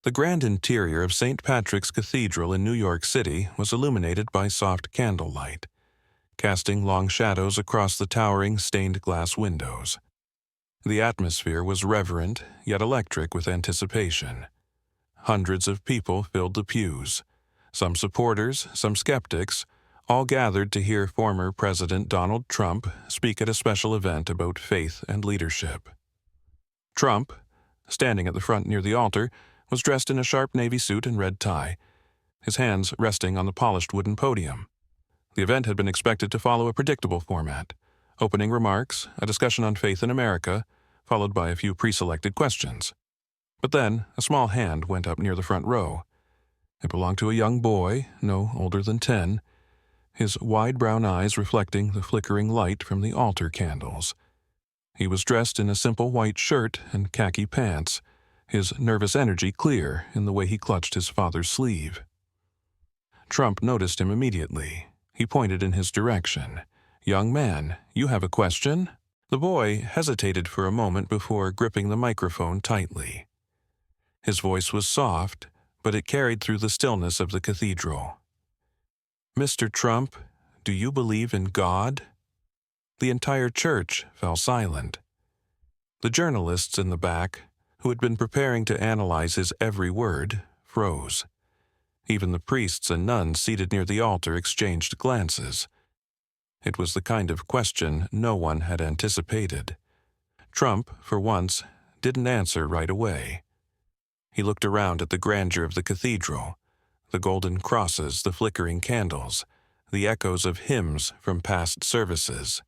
The grand interior of St. Patrick's Cathedral in New York City was illuminated by soft candlelight, casting long shadows across the towering stained glass windows. The atmosphere was reverent yet electric with anticipation. Hundreds of people filled the pews, some supporters, some skeptics, all gathered to hear former President Donald Trump speak at a special event about faith and leadership. Trump, standing at the front near the altar, was dressed in a sharp navy suit and red tie, his hands resting on the polished wooden podium. The event had been expected to follow a predictable format: opening remarks, a discussion on faith in America, followed by a few pre-selected questions. But then a small hand went up near the front row. It belonged to a young boy, no older than 10, his wide brown eyes reflecting the flickering light from the altar candles. He was dressed in a simple white shirt and khaki pants, his nervous energy clear in the way he clutched his father's sleeve. Trump noticed him immediately. He pointed in his direction. "Young man, you have a question?" The boy hesitated for a moment before gripping the microphone tightly. His voice was soft, but it carried through the stillness of the cathedral. "Mr. Trump, do you believe in God?" The entire church fell silent. The journalists in the back, who had been preparing to analyze his every word, froze. Even the priests and nuns seated near the altar exchanged glances. It was the kind of question no one had anticipated. Trump, for once, didn't answer right away. He looked around at the grandeur of the cathedral, the golden crosses, the flickering candles, the echoes of hymns from past services.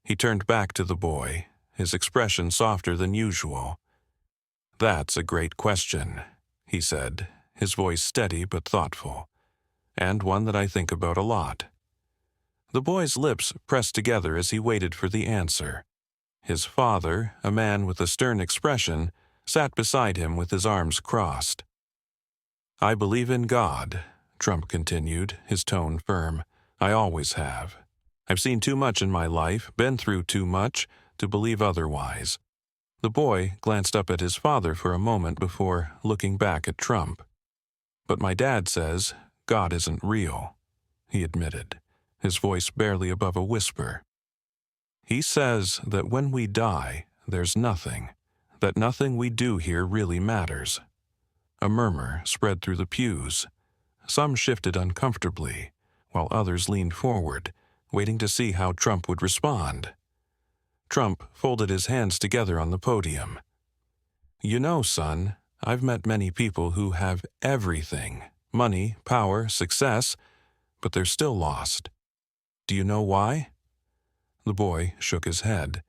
He turned back to the boy, his expression softer than usual. "That's a great question," he said, his voice steady but thoughtful, "and one that I think about a lot." The boy's lips pressed together as he waited for the answer. His father, a man with a stern expression, sat beside him with his arms crossed. "I believe in God," Trump continued, his tone firm. "I always have. I've seen too much in my life, been through too much, to believe otherwise." The boy glanced up at his father for a moment before looking back at Trump. "But my dad says God isn't real," he admitted, his voice barely above a whisper. "He says that when we die, there's nothing, that nothing we do here really matters." A murmur spread through the pews. Some shifted uncomfortably, while others leaned forward, waiting to see how Trump would respond. Trump folded his hands together on the podium. "You know, son, I've met many people who have everything, money, power, success, but they're still lost. Do you know why?" The boy shook his head.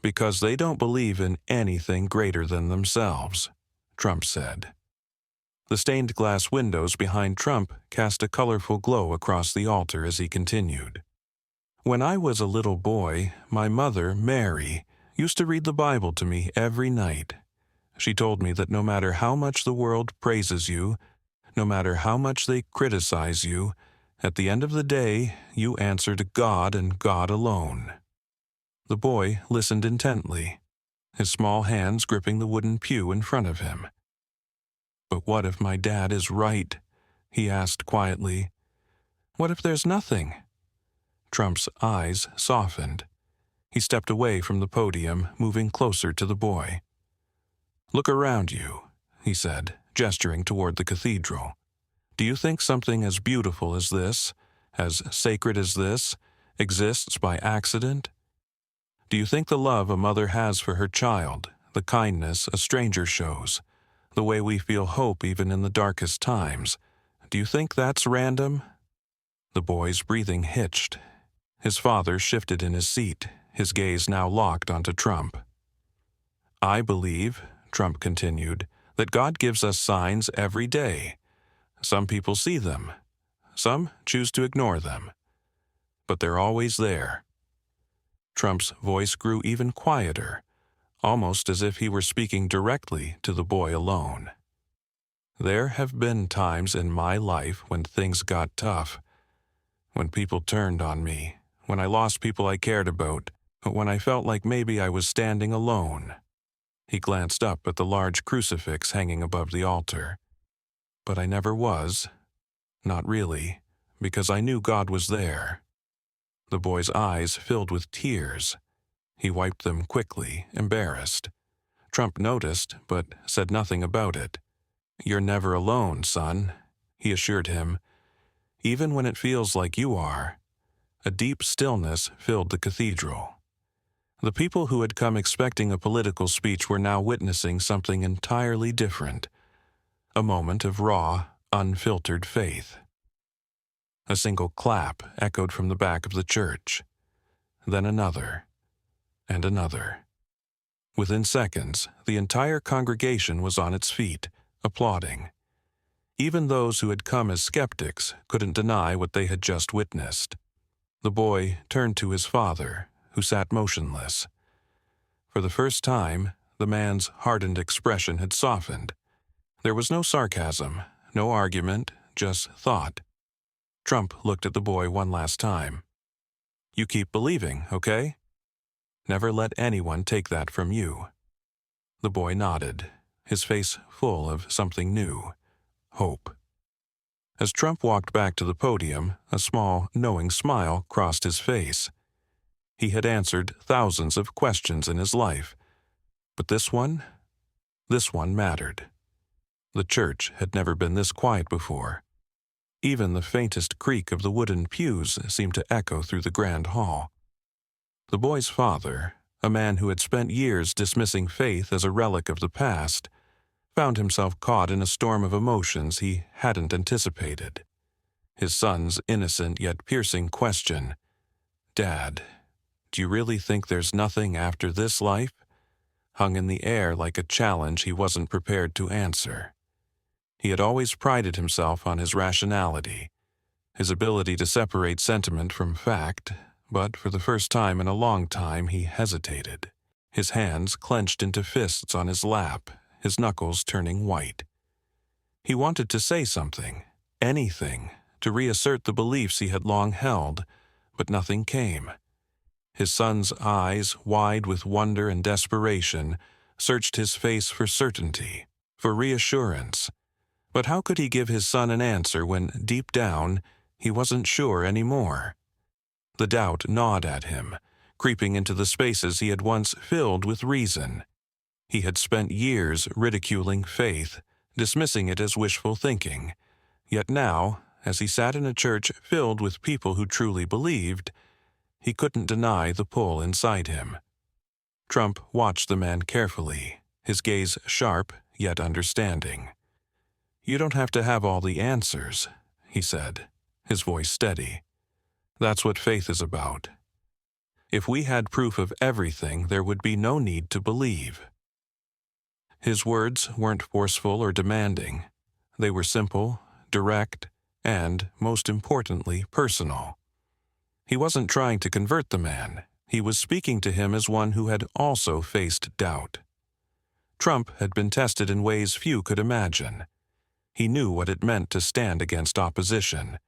"Because they don't believe in anything greater than themselves," Trump said. The stained glass windows behind Trump cast a colorful glow across the altar as he continued. "When I was a little boy, my mother, Mary, used to read the Bible to me every night. She told me that no matter how much the world praises you, no matter how much they criticize you, at the end of the day, you answer to God and God alone." The boy listened intently, his small hands gripping the wooden pew in front of him. "But what if my dad is right?" he asked quietly. "What if there's nothing?" Trump's eyes softened. He stepped away from the podium, moving closer to the boy. "Look around you," he said, gesturing toward the cathedral. "Do you think something as beautiful as this, as sacred as this, exists by accident? Do you think the love a mother has for her child, the kindness a stranger shows, the way we feel hope even in the darkest times, do you think that's random?" The boy's breathing hitched. His father shifted in his seat, his gaze now locked onto Trump. "I believe," Trump continued, "that God gives us signs every day. Some people see them. Some choose to ignore them. But they're always there." Trump's voice grew even quieter, almost as if he were speaking directly to the boy alone. "There have been times in my life when things got tough, when people turned on me, when I lost people I cared about, but when I felt like maybe I was standing alone." He glanced up at the large crucifix hanging above the altar. But I never was. Not really, because I knew God was there. The boy's eyes filled with tears. He wiped them quickly, embarrassed. Trump noticed, but said nothing about it. "You're never alone, son," he assured him, "even when it feels like you are." A deep stillness filled the cathedral. The people who had come expecting a political speech were now witnessing something entirely different. A moment of raw, unfiltered faith. A single clap echoed from the back of the church. Then another, and another. Within seconds, the entire congregation was on its feet, applauding. Even those who had come as skeptics couldn't deny what they had just witnessed. The boy turned to his father, who sat motionless. For the first time, the man's hardened expression had softened. There was no sarcasm, no argument, just thought. Trump looked at the boy one last time. "You keep believing, okay? Never let anyone take that from you." The boy nodded, his face full of something new, hope. As Trump walked back to the podium, a small, knowing smile crossed his face. He had answered thousands of questions in his life, but this one mattered. The church had never been this quiet before. Even the faintest creak of the wooden pews seemed to echo through the grand hall. The boy's father, a man who had spent years dismissing faith as a relic of the past, found himself caught in a storm of emotions he hadn't anticipated. His son's innocent yet piercing question, "Dad, do you really think there's nothing after this life?" hung in the air like a challenge he wasn't prepared to answer. He had always prided himself on his rationality, his ability to separate sentiment from fact, but for the first time in a long time he hesitated, his hands clenched into fists on his lap, his knuckles turning white. He wanted to say something, anything, to reassert the beliefs he had long held, but nothing came. His son's eyes, wide with wonder and desperation, searched his face for certainty, for reassurance. But how could he give his son an answer when, deep down, he wasn't sure anymore? The doubt gnawed at him, creeping into the spaces he had once filled with reason. He had spent years ridiculing faith, dismissing it as wishful thinking. Yet now, as he sat in a church filled with people who truly believed, he couldn't deny the pull inside him. Trump watched the man carefully, his gaze sharp yet understanding. "You don't have to have all the answers," he said, his voice steady. "That's what faith is about. If we had proof of everything, there would be no need to believe." His words weren't forceful or demanding. They were simple, direct, and, most importantly, personal. He wasn't trying to convert the man. He was speaking to him as one who had also faced doubt. Trump had been tested in ways few could imagine. He knew what it meant to stand against opposition,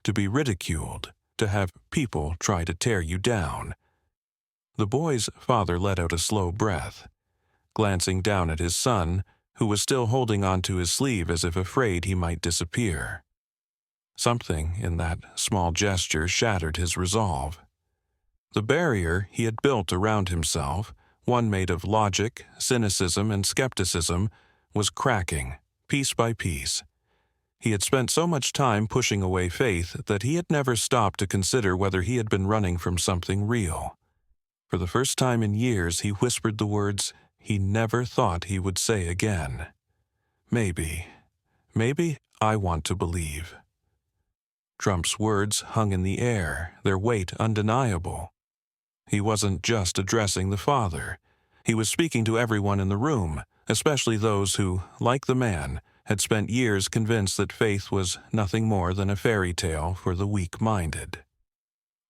to be ridiculed, to have people try to tear you down. The boy's father let out a slow breath, glancing down at his son, who was still holding onto his sleeve as if afraid he might disappear. Something in that small gesture shattered his resolve. The barrier he had built around himself, one made of logic, cynicism, and skepticism, was cracking, piece by piece. He had spent so much time pushing away faith that he had never stopped to consider whether he had been running from something real. For the first time in years, he whispered the words he never thought he would say again. Maybe I want to believe." Trump's words hung in the air, their weight undeniable. He wasn't just addressing the father. He was speaking to everyone in the room, especially those who, like the man, had spent years convinced that faith was nothing more than a fairy tale for the weak-minded.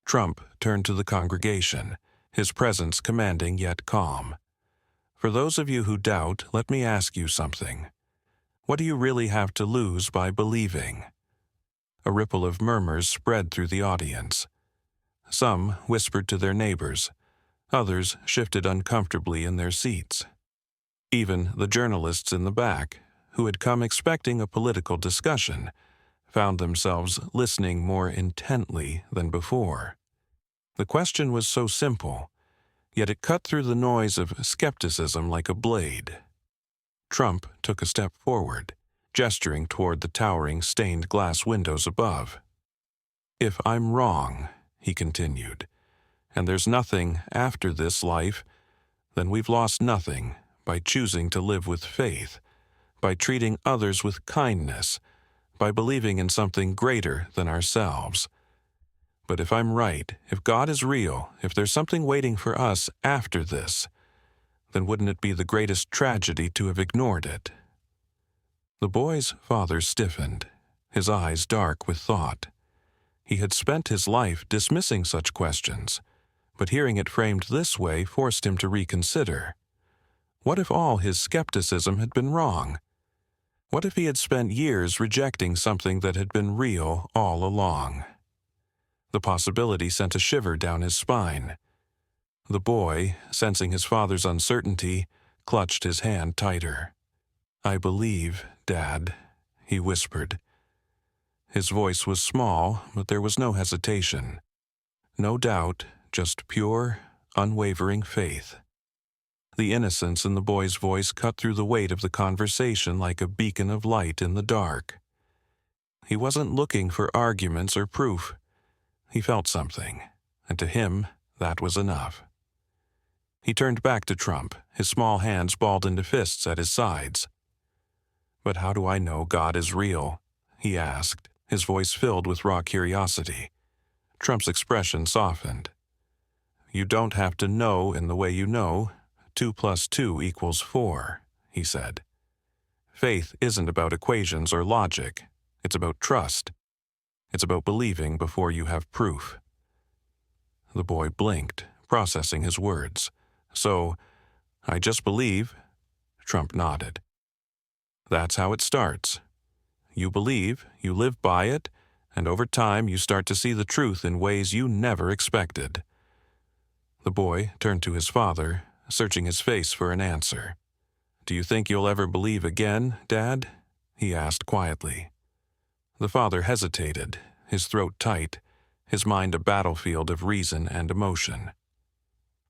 Trump turned to the congregation, his presence commanding yet calm. "For those of you who doubt, let me ask you something. What do you really have to lose by believing?" A ripple of murmurs spread through the audience. Some whispered to their neighbors. Others shifted uncomfortably in their seats. Even the journalists in the back, who had come expecting a political discussion, found themselves listening more intently than before. The question was so simple, yet it cut through the noise of skepticism like a blade. Trump took a step forward, gesturing toward the towering stained glass windows above. "If I'm wrong," he continued, "and there's nothing after this life, then we've lost nothing by choosing to live with faith, by treating others with kindness, by believing in something greater than ourselves. But if I'm right, if God is real, if there's something waiting for us after this, then wouldn't it be the greatest tragedy to have ignored it?" The boy's father stiffened, his eyes dark with thought. He had spent his life dismissing such questions, but hearing it framed this way forced him to reconsider. What if all his skepticism had been wrong? What if he had spent years rejecting something that had been real all along? The possibility sent a shiver down his spine. The boy, sensing his father's uncertainty, clutched his hand tighter. "I believe, Dad," he whispered. His voice was small, but there was no hesitation. No doubt, just pure, unwavering faith. The innocence in the boy's voice cut through the weight of the conversation like a beacon of light in the dark. He wasn't looking for arguments or proof. He felt something, and to him, that was enough. He turned back to Trump, his small hands balled into fists at his sides. "But how do I know God is real?" he asked, his voice filled with raw curiosity. Trump's expression softened. "You don't have to know in the way you know. 2 + 2 = 4, he said. "Faith isn't about equations or logic. It's about trust. It's about believing before you have proof." The boy blinked, processing his words. "So, I just believe?" Trump nodded. "That's how it starts. You believe, you live by it, and over time you start to see the truth in ways you never expected." The boy turned to his father, searching his face for an answer. "Do you think you'll ever believe again, Dad?" he asked quietly. The father hesitated, his throat tight, his mind a battlefield of reason and emotion.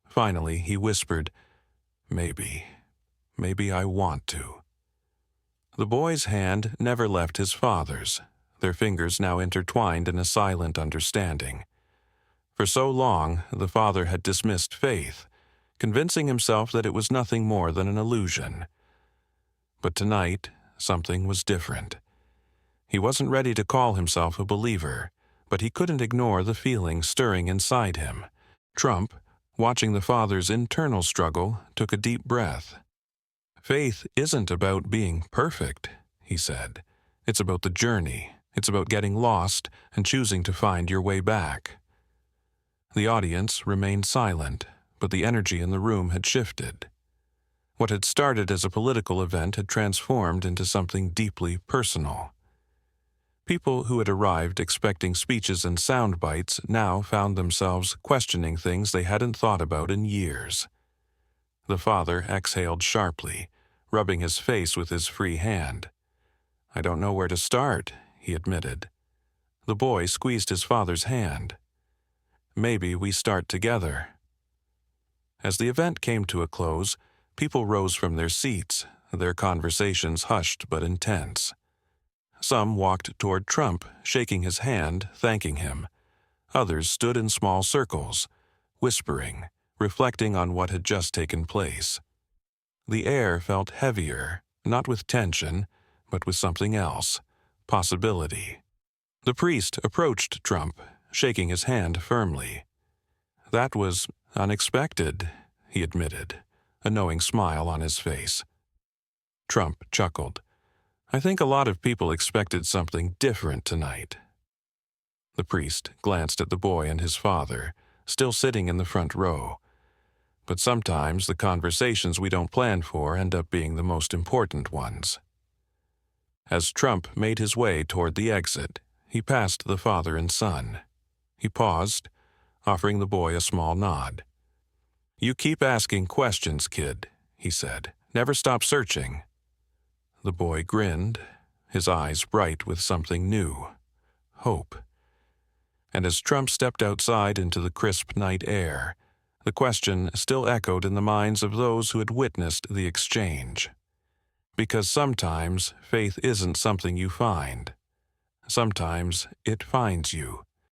Finally, he whispered, "Maybe. Maybe I want to." The boy's hand never left his father's, their fingers now intertwined in a silent understanding. For so long, the father had dismissed faith, convincing himself that it was nothing more than an illusion. But tonight, something was different. He wasn't ready to call himself a believer, but he couldn't ignore the feeling stirring inside him. Trump, watching the father's internal struggle, took a deep breath. "Faith isn't about being perfect," he said. "It's about the journey. It's about getting lost and choosing to find your way back." The audience remained silent, but the energy in the room had shifted. What had started as a political event had transformed into something deeply personal. People who had arrived expecting speeches and sound bites now found themselves questioning things they hadn't thought about in years. The father exhaled sharply, rubbing his face with his free hand. "I don't know where to start," he admitted. The boy squeezed his father's hand. "Maybe we start together." As the event came to a close, people rose from their seats, their conversations hushed but intense. Some walked toward Trump, shaking his hand, thanking him. Others stood in small circles, whispering, reflecting on what had just taken place. The air felt heavier, not with tension, but with something else, possibility. The priest approached Trump, shaking his hand firmly. "That was unexpected," he admitted, a knowing smile on his face. Trump chuckled. "I think a lot of people expected something different tonight." The priest glanced at the boy and his father, still sitting in the front row. But sometimes the conversations we don't plan for end up being the most important ones. As Trump made his way toward the exit, he passed the father and son. He paused, offering the boy a small nod. "You keep asking questions, kid," he said, Never stop searching." The boy grinned, his eyes bright with something new, hope. And as Trump stepped outside into the crisp night air, the question still echoed in the minds of those who had witnessed the exchange. Because sometimes faith isn't something you find. Sometimes it finds you.